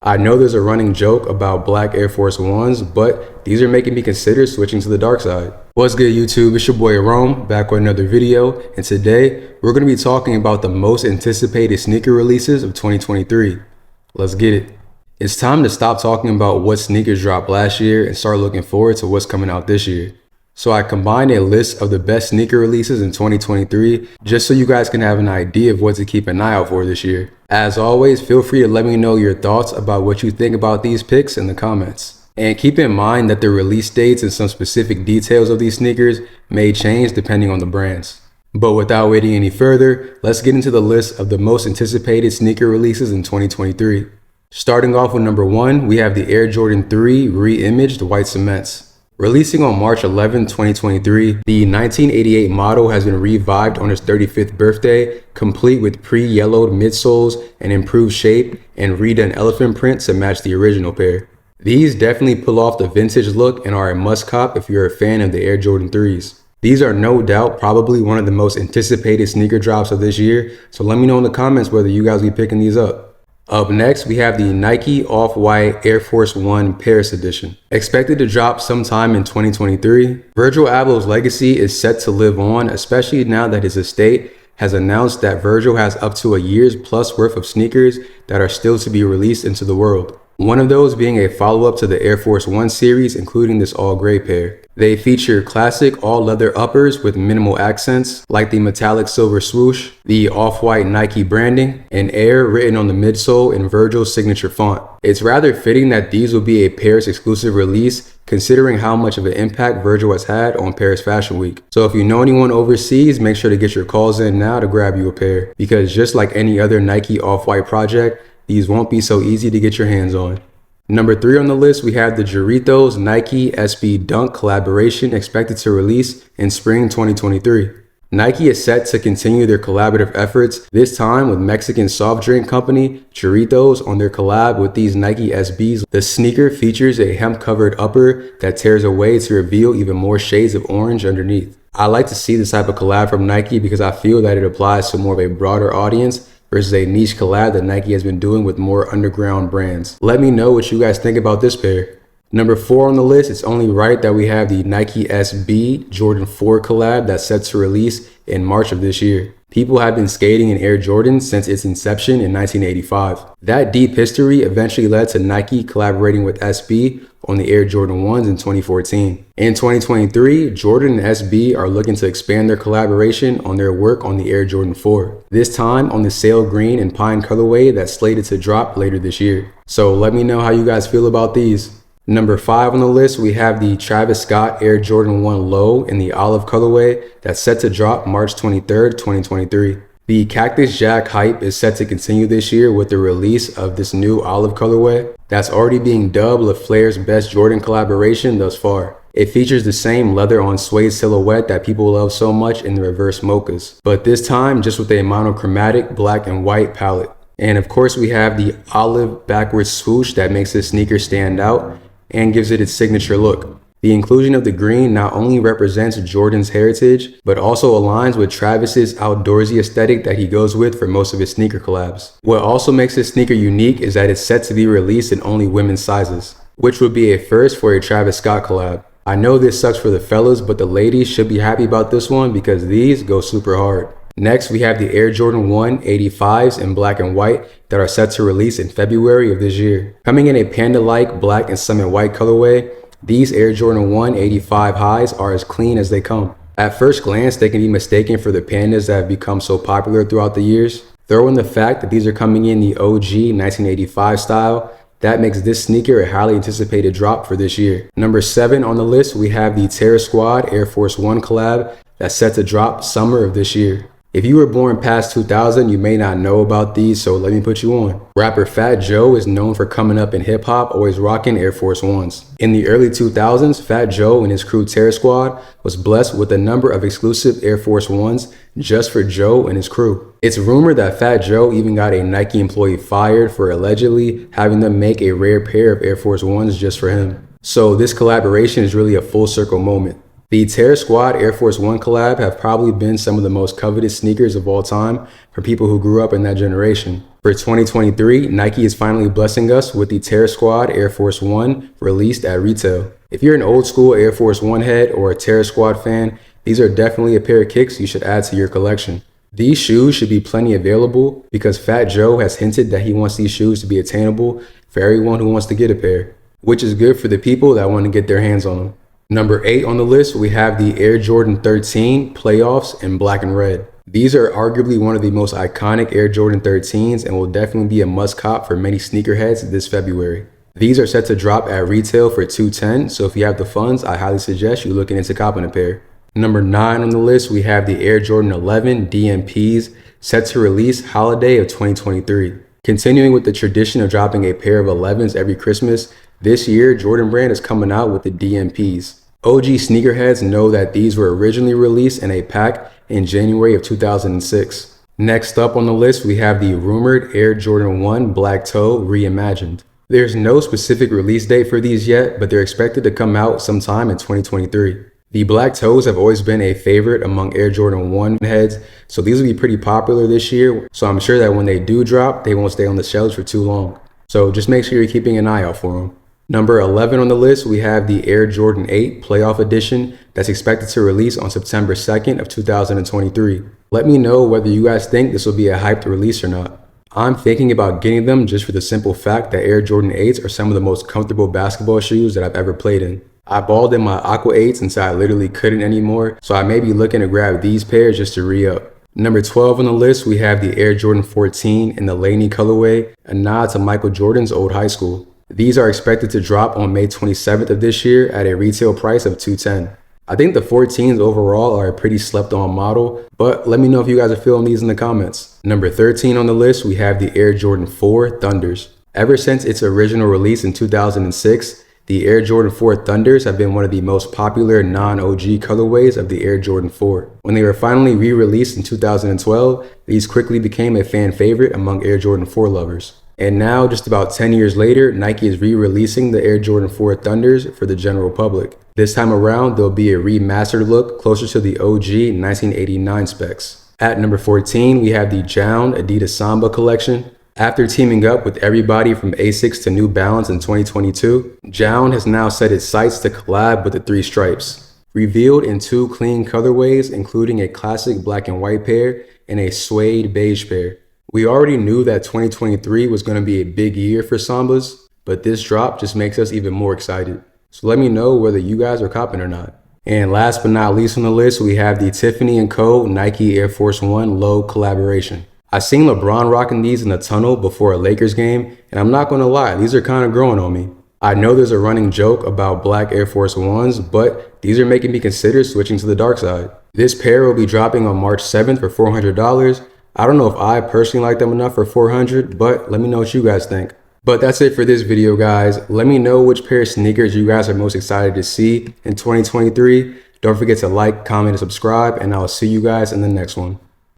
I know there's a running joke about black Air Force Ones, but these are making me consider switching to the dark side. What's good, YouTube? It's your boy Rome, back with another video, and today we're going to be talking about the most anticipated sneaker releases of 2023. Let's get it. It's time to stop talking about what sneakers dropped last year and start looking forward to what's coming out this year. So I combined a list of the best sneaker releases in 2023 just so you guys can have an idea of what to keep an eye out for this year. As always, feel free to let me know your thoughts about what you think about these picks in the comments. And keep in mind that the release dates and some specific details of these sneakers may change depending on the brands. But without waiting any further, let's get into the list of the most anticipated sneaker releases in 2023. Starting off with number 1, we have the Air Jordan 3 re-imaged white cements. Releasing on March 11, 2023, the 1988 model has been revived on its 35th birthday, complete with pre-yellowed midsoles and improved shape and redone elephant print to match the original pair. These definitely pull off the vintage look and are a must cop if you're a fan of the Air Jordan 3s. These are no doubt probably one of the most anticipated sneaker drops of this year, so let me know in the comments whether you guys will be picking these up. Up next, we have the Nike Off-White Air Force One Paris Edition. Expected to drop sometime in 2023, Virgil Abloh's legacy is set to live on, especially now that his estate has announced that Virgil has up to a year's plus worth of sneakers that are still to be released into the world. One of those being a follow-up to the Air Force One series, including this all-gray pair. They feature classic all-leather uppers with minimal accents, like the metallic silver swoosh, the off-white Nike branding, and Air written on the midsole in Virgil's signature font. It's rather fitting that these will be a Paris exclusive release, considering how much of an impact Virgil has had on Paris Fashion Week. So if you know anyone overseas, make sure to get your calls in now to grab you a pair, because just like any other Nike off-white project, these won't be so easy to get your hands on. Number 3 on the list, we have the Jarritos Nike SB Dunk collaboration expected to release in spring 2023. Nike is set to continue their collaborative efforts, this time with Mexican soft drink company Jarritos on their collab with these Nike SBs. The sneaker features a hemp-covered upper that tears away to reveal even more shades of orange underneath. I like to see this type of collab from Nike because I feel that it applies to more of a broader audience versus a niche collab that Nike has been doing with more underground brands. Let me know what you guys think about this pair. Number 4 on the list, it's only right that we have the Nike SB Jordan 4 collab that's set to release in March of this year. People have been skating in Air Jordan since its inception in 1985. That deep history eventually led to Nike collaborating with SB on the Air Jordan 1s in 2014. In 2023, Jordan and SB are looking to expand their collaboration on their work on the Air Jordan 4, this time on the sail green and pine colorway that's slated to drop later this year. So let me know how you guys feel about these. Number 5 on the list, we have the Travis Scott Air Jordan 1 Low in the olive colorway that's set to drop March 23rd, 2023. The Cactus Jack hype is set to continue this year with the release of this new olive colorway that's already being dubbed LeFlair's best Jordan collaboration thus far. It features the same leather on suede silhouette that people love so much in the reverse mochas, but this time just with a monochromatic black and white palette. And of course we have the olive backwards swoosh that makes this sneaker stand out and gives it its signature look. The inclusion of the green not only represents Jordan's heritage, but also aligns with Travis's outdoorsy aesthetic that he goes with for most of his sneaker collabs. What also makes this sneaker unique is that it's set to be released in only women's sizes, which would be a first for a Travis Scott collab. I know this sucks for the fellas, but the ladies should be happy about this one because these go super hard. Next, we have the Air Jordan 1 85s in black and white that are set to release in February of this year. Coming in a panda-like black and summit white colorway, these Air Jordan 1 85 highs are as clean as they come. At first glance, they can be mistaken for the pandas that have become so popular throughout the years. Throw in the fact that these are coming in the OG 1985 style. That makes this sneaker a highly anticipated drop for this year. Number 7 on the list, we have the Terror Squad Air Force One collab that's set to drop summer of this year. If you were born past 2000, you may not know about these, so let me put you on. Rapper Fat Joe is known for coming up in hip hop, always rocking Air Force Ones. In the early 2000s, Fat Joe and his crew Terror Squad was blessed with a number of exclusive Air Force Ones just for Joe and his crew. It's rumored that Fat Joe even got a Nike employee fired for allegedly having them make a rare pair of Air Force Ones just for him. So this collaboration is really a full circle moment. The Terror Squad Air Force One collab have probably been some of the most coveted sneakers of all time for people who grew up in that generation. For 2023, Nike is finally blessing us with the Terror Squad Air Force One released at retail. If you're an old school Air Force One head or a Terror Squad fan, these are definitely a pair of kicks you should add to your collection. These shoes should be plenty available because Fat Joe has hinted that he wants these shoes to be attainable for everyone who wants to get a pair, which is good for the people that want to get their hands on them. Number 8 on the list, we have the Air Jordan 13 Playoffs in black and red. These are arguably one of the most iconic Air Jordan 13s and will definitely be a must cop for many sneakerheads this February. These are set to drop at retail for $210, so if you have the funds, I highly suggest you looking into copping a pair. Number 9 on the list, we have the Air Jordan 11 DMPs set to release holiday of 2023. Continuing with the tradition of dropping a pair of 11s every Christmas, this year Jordan Brand is coming out with the DMPs. OG sneakerheads know that these were originally released in a pack in January of 2006. Next up on the list, we have the rumored Air Jordan 1 Black Toe Reimagined. There's no specific release date for these yet, but they're expected to come out sometime in 2023. The black toes have always been a favorite among Air Jordan 1 heads, so these will be pretty popular this year, so I'm sure that when they do drop, they won't stay on the shelves for too long. So just make sure you're keeping an eye out for them. Number 11 on the list, we have the Air Jordan 8 Playoff Edition that's expected to release on September 2nd of 2023. Let me know whether you guys think this will be a hyped release or not. I'm thinking about getting them just for the simple fact that Air Jordan 8s are some of the most comfortable basketball shoes that I've ever played in. I balled in my Aqua 8s until I literally couldn't anymore, so I may be looking to grab these pairs just to re-up. Number 12 on the list, we have the Air Jordan 14 in the Laney colorway, a nod to Michael Jordan's old high school. These are expected to drop on May 27th of this year at a retail price of $210. I think the 14s overall are a pretty slept on model, but let me know if you guys are feeling these in the comments. Number 13 on the list, we have the Air Jordan 4 Thunders. Ever since its original release in 2006, the Air Jordan 4 Thunders have been one of the most popular non-OG colorways of the Air Jordan 4. When they were finally re-released in 2012, these quickly became a fan favorite among Air Jordan 4 lovers. And now, just about 10 years later, Nike is re-releasing the Air Jordan 4 Thunders for the general public. This time around, there'll be a remastered look closer to the OG 1989 specs. At number 14, we have the JJJound Adidas Samba collection. After teaming up with everybody from Asics to New Balance in 2022, JJJound has now set its sights to collab with the Three Stripes. Revealed in 2 clean colorways, including a classic black and white pair and a suede beige pair. We already knew that 2023 was going to be a big year for Sambas, but this drop just makes us even more excited. So let me know whether you guys are copping or not. And last but not least on the list, we have the Tiffany & Co. Nike Air Force One Low collaboration. I seen LeBron rocking these in the tunnel before a Lakers game, and I'm not going to lie, these are kind of growing on me. I know there's a running joke about black Air Force Ones, but these are making me consider switching to the dark side. This pair will be dropping on March 7th for $400. I don't know if I personally like them enough for $400, but let me know what you guys think. But that's it for this video, guys. Let me know which pair of sneakers you guys are most excited to see in 2023. Don't forget to like, comment, and subscribe, and I'll see you guys in the next one.